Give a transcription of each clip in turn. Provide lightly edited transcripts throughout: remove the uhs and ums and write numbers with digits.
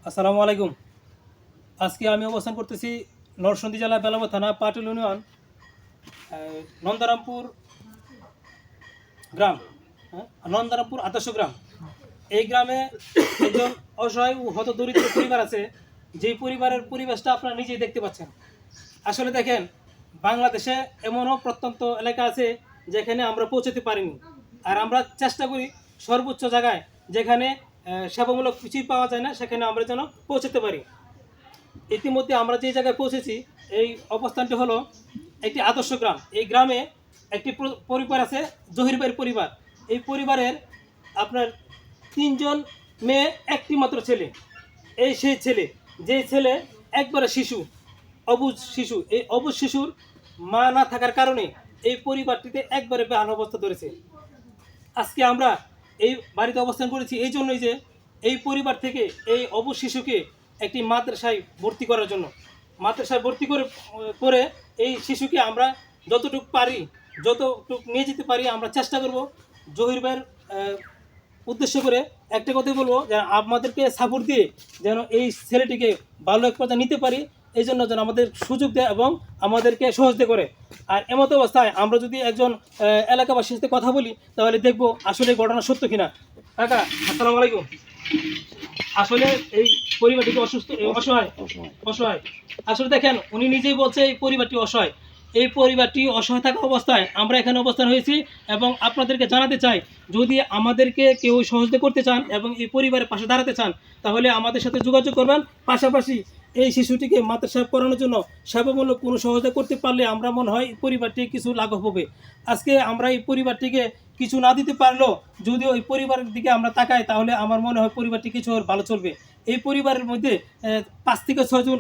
আসসালামু আলাইকুম। আজকে আমি অবস্থান করতেছি নরসিংদী জেলা বেলাব থানা পাটুল ইউনিয়ন নন্দরামপুর গ্রাম, নন্দরামপুর আদর্শ গ্রাম। এই গ্রামে একজন অসহায় ও হতদরিদ্র পরিবার আছে, যেই পরিবারের পরিবেশটা আপনারা নিজেই দেখতে পাচ্ছেন। আসলে দেখেন, বাংলাদেশে এমনও প্রত্যন্ত এলাকা আছে যেখানে আমরা পৌঁছতে পারিনি, আর আমরা চেষ্টা করি সর্বোচ্চ জায়গায় যেখানে সেবামূলক কিছুই পাওয়া যায় না সেখানে আমরা যেন পৌঁছতে পারি। ইতিমধ্যে আমরা যে জায়গায় পৌঁছেছি, এই অবস্থানটি হলো একটি আদর্শ গ্রাম। এই গ্রামে একটি পরিবার আছে, জহির ভাইয়ের পরিবার। এই পরিবারের আপনার 3জন মেয়ে, একটি মাত্র ছেলে। এই সেই ছেলে, যে ছেলে একবারে শিশু, অবুঝ শিশু। এই অবুঝ শিশুর মা না থাকার কারণে এই পরিবারটিতে একবারে বেহাল অবস্থা ধরেছে। আজকে আমরা এই বাড়িতে অবস্থান করেছি এই জন্যই যে এই পরিবার থেকে এই অবুঝ শিশুকে একটি মাদ্রাসায় ভর্তি করার জন্য, মাদ্রাসায় ভর্তি করে এই শিশুকে আমরা যতটুকু পারি, যতটুকু নিয়ে যেতে পারি আমরা চেষ্টা করব। জহির ভাইয়ের উদ্দেশ্য করে একটা কথাই বলবো, যে আমাদেরকে সাপোর্ট দিয়ে যেন এই ছেলেটিকে ভালো এক পর্যায়ে নিতে পারি, এই জন্য যেন আমাদের সুযোগ দেয় এবং আমাদেরকে সহযোগিতা করে। আর এমত অবস্থায় আমরা যদি একজন এলাকাবাসীর সাথে কথা বলি, তাহলে দেখবো আসলে ঘটনা সত্য কিনা। কাকা, আসসালামু আলাইকুম। আসলে এই পরিবারটি অসুস্থ, অসহায় অসহায়। আসলে দেখেন, উনি নিজেই বলছে এই পরিবারটি অসহায়। এই পরিবারটি অসহায় থাকা অবস্থায় আমরা এখানে অবস্থান হয়েছি, এবং আপনাদেরকে জানাতে চাই, যদি আমাদেরকে কেউ সহযোগিতা করতে চান এবং এই পরিবারের পাশে দাঁড়াতে চান, তাহলে আমাদের সাথে যোগাযোগ করবেন। পাশাপাশি এই শিশুটিকে মাদ্রাসায় পড়ানোর জন্য সেবামূলক কোনো সহযোগিতা করতে পারলে আমরা মনে হয় এই পরিবারটি কিছু লাঘব হবে। আজকে আমরা এই পরিবারটিকে কিছু না দিতে পারলেও যদি ওই পরিবারের দিকে আমরা তাকাই, তাহলে আমার মনে হয় পরিবারটি কিছু ভালো চলবে। এই পরিবারের মধ্যে 5 থেকে 6 জন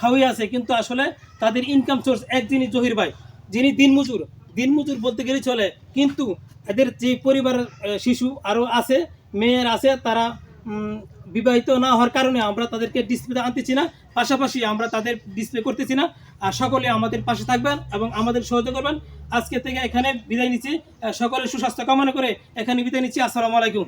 খাওয়াই আছে, কিন্তু আসলে তাদের ইনকাম সোর্স একদিনই জহির ভাই, যিনি দিনমজুর বলতে গেলে চলে। কিন্তু এদের যে পরিবারের শিশু আরও আছে, মেয়ের আছে, তারা বিবাহিত না হওয়ার কারণে আমরা তাদেরকে ডিসপ্লেতে আনতেছি না, পাশাপাশি আমরা তাদের ডিসপ্লে করতেছি না। আর সকলে আমাদের পাশে থাকবেন এবং আমাদের সহযোগিতা করবেন। আজকে থেকে এখানে বিদায় নিচ্ছি, সকলের সুস্বাস্থ্য কামনা করে এখানে বিদায় নিচ্ছি। আসসালামু আলাইকুম।